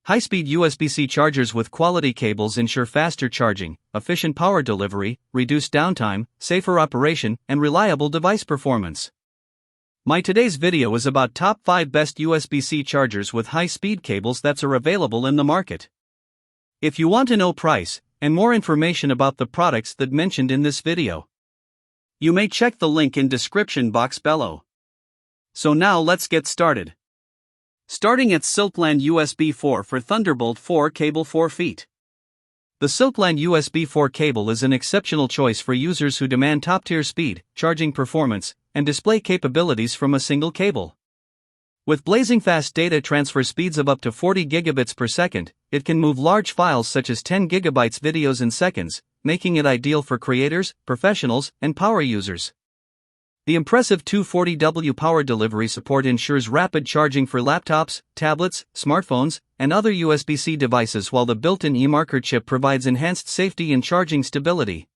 High-speed USB-C chargers with quality cables ensure faster charging, efficient power delivery, reduced downtime, safer operation, and reliable device performance. My today's video is about top 5 best USB-C chargers with high-speed cables that are available in the market. If you want to know price and more information about the products that mentioned in this video, you may check the link in description box below. So now let's get started. Starting at Silkland USB 4 for Thunderbolt 4 cable 4 feet. The Silkland USB 4 cable is an exceptional choice for users who demand top-tier speed, charging performance, and display capabilities from a single cable. With blazing fast data transfer speeds of up to 40 gigabits per second, it can move large files such as 10 gigabytes videos in seconds, making it ideal for creators, professionals, and power users. The impressive 240W power delivery support ensures rapid charging for laptops, tablets, smartphones, and other USB-C devices, while the built-in eMarker chip provides enhanced safety and charging stability.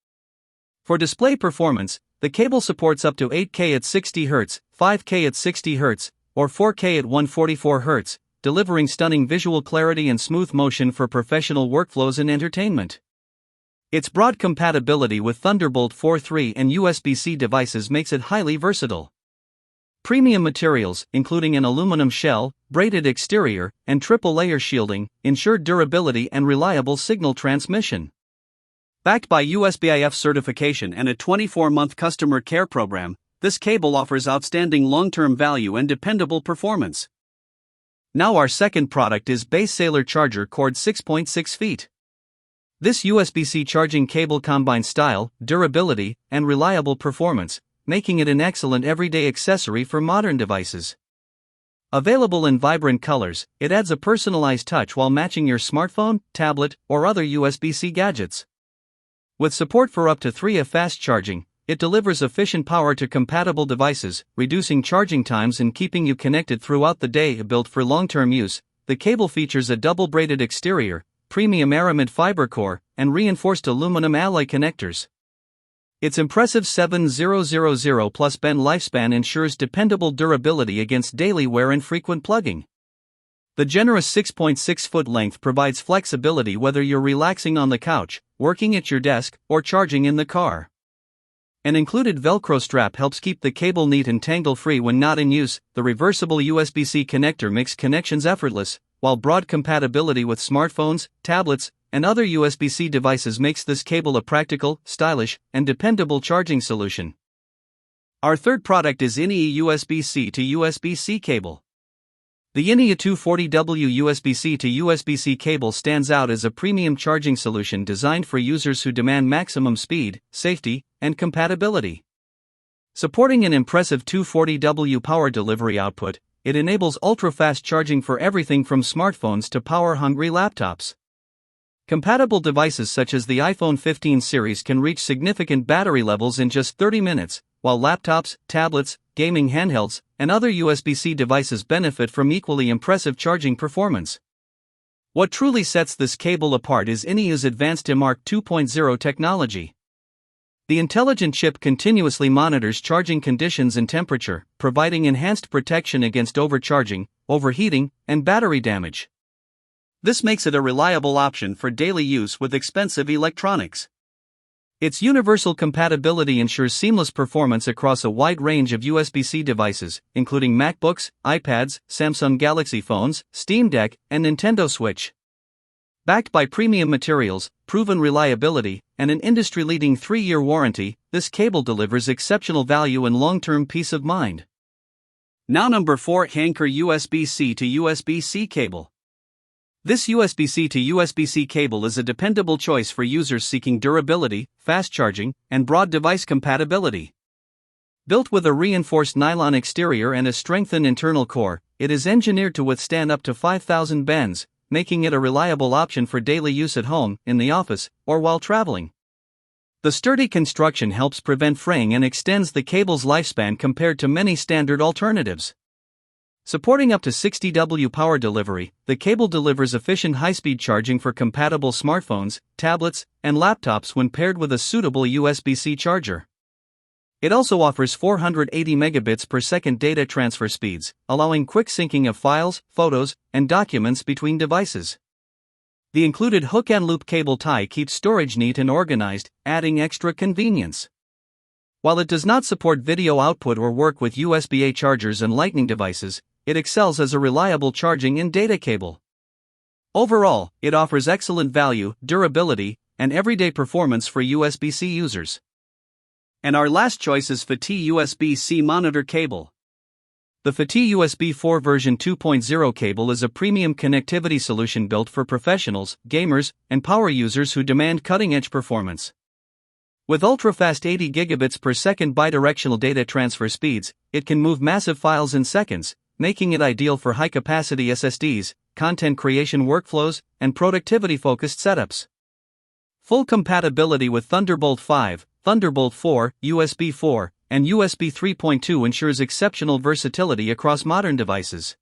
For display performance, the cable supports up to 8K at 60 Hz, 5K at 60 Hz, or 4K at 144 Hz, delivering stunning visual clarity and smooth motion for professional workflows and entertainment. Its broad compatibility with Thunderbolt 4.3 and USB-C devices makes it highly versatile. Premium materials, including an aluminum shell, braided exterior, and triple-layer shielding, ensure durability and reliable signal transmission. Backed by USBIF certification and a 24-month customer care program, this cable offers outstanding long-term value and dependable performance. Now our second product is Base Sailor Charger Cord 6.6 feet. This USB-C charging cable combines style, durability, and reliable performance, making it an excellent everyday accessory for modern devices. Available in vibrant colors, it adds a personalized touch while matching your smartphone, tablet, or other USB-C gadgets. With support for up to 3A fast charging, it delivers efficient power to compatible devices, reducing charging times and keeping you connected throughout the day. Built for long-term use, the cable features a double-braided exterior, premium aramid fiber core, and reinforced aluminum alloy connectors. Its impressive 7000 plus bend lifespan ensures dependable durability against daily wear and frequent plugging. The generous 6.6-foot length provides flexibility whether you're relaxing on the couch, working at your desk, or charging in the car. An included Velcro strap helps keep the cable neat and tangle-free when not in use. The reversible USB-C connector makes connections effortless, while broad compatibility with smartphones, tablets, and other USB-C devices makes this cable a practical, stylish, and dependable charging solution. Our third product is INEA USB-C to USB-C cable. The INEA 240W USB-C to USB-C cable stands out as a premium charging solution designed for users who demand maximum speed, safety, and compatibility. Supporting an impressive 240W power delivery output, it enables ultra-fast charging for everything from smartphones to power-hungry laptops. Compatible devices such as the iPhone 15 series can reach significant battery levels in just 30 minutes, while laptops, tablets, gaming handhelds, and other USB-C devices benefit from equally impressive charging performance. What truly sets this cable apart is INEA's advanced eMark 2.0 technology. The intelligent chip continuously monitors charging conditions and temperature, providing enhanced protection against overcharging, overheating, and battery damage. This makes it a reliable option for daily use with expensive electronics. Its universal compatibility ensures seamless performance across a wide range of USB-C devices, including MacBooks, iPads, Samsung Galaxy phones, Steam Deck, and Nintendo Switch. Backed by premium materials, proven reliability, and an industry-leading 3-year warranty, this cable delivers exceptional value and long-term peace of mind. Now number 4, Anker USB-C to USB-C cable. This USB-C to USB-C cable is a dependable choice for users seeking durability, fast charging, and broad device compatibility. Built with a reinforced nylon exterior and a strengthened internal core, it is engineered to withstand up to 5,000 bends, making it a reliable option for daily use at home, in the office, or while traveling. The sturdy construction helps prevent fraying and extends the cable's lifespan compared to many standard alternatives. Supporting up to 60W power delivery, the cable delivers efficient high-speed charging for compatible smartphones, tablets, and laptops when paired with a suitable USB-C charger. It also offers 480 megabits per second data transfer speeds, allowing quick syncing of files, photos, and documents between devices. The included hook and loop cable tie keeps storage neat and organized, adding extra convenience. While it does not support video output or work with USB-A chargers and Lightning devices, it excels as a reliable charging and data cable. Overall, it offers excellent value, durability, and everyday performance for USB-C users. And our last choice is FATI USB-C monitor cable. The FATI USB 4 version 2.0 cable is a premium connectivity solution built for professionals, gamers, and power users who demand cutting-edge performance. With ultra-fast 80 gigabits per second bidirectional data transfer speeds, it can move massive files in seconds, making it ideal for high-capacity SSDs, content creation workflows, and productivity-focused setups. Full compatibility with Thunderbolt 5, Thunderbolt 4, USB 4, and USB 3.2 ensures exceptional versatility across modern devices.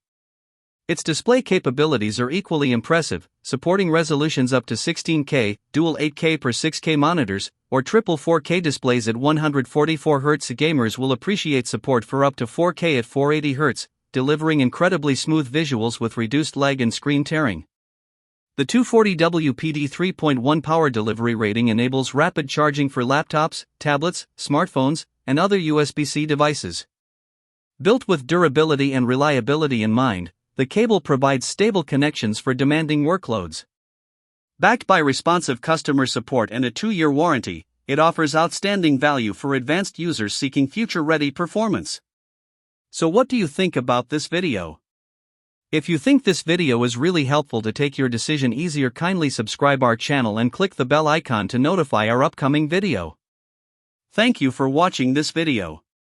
Its display capabilities are equally impressive, supporting resolutions up to 16K, dual 8K per 6K monitors, or triple 4K displays at 144 Hz. Gamers will appreciate support for up to 4K at 480 Hz, delivering incredibly smooth visuals with reduced lag and screen tearing. The 240W PD 3.1 power delivery rating enables rapid charging for laptops, tablets, smartphones, and other USB-C devices. Built with durability and reliability in mind, the cable provides stable connections for demanding workloads. Backed by responsive customer support and a 2-year warranty, it offers outstanding value for advanced users seeking future-ready performance. So what do you think about this video? If you think this video is really helpful to take your decision easier, kindly subscribe our channel and click the bell icon to notify our upcoming video. Thank you for watching this video.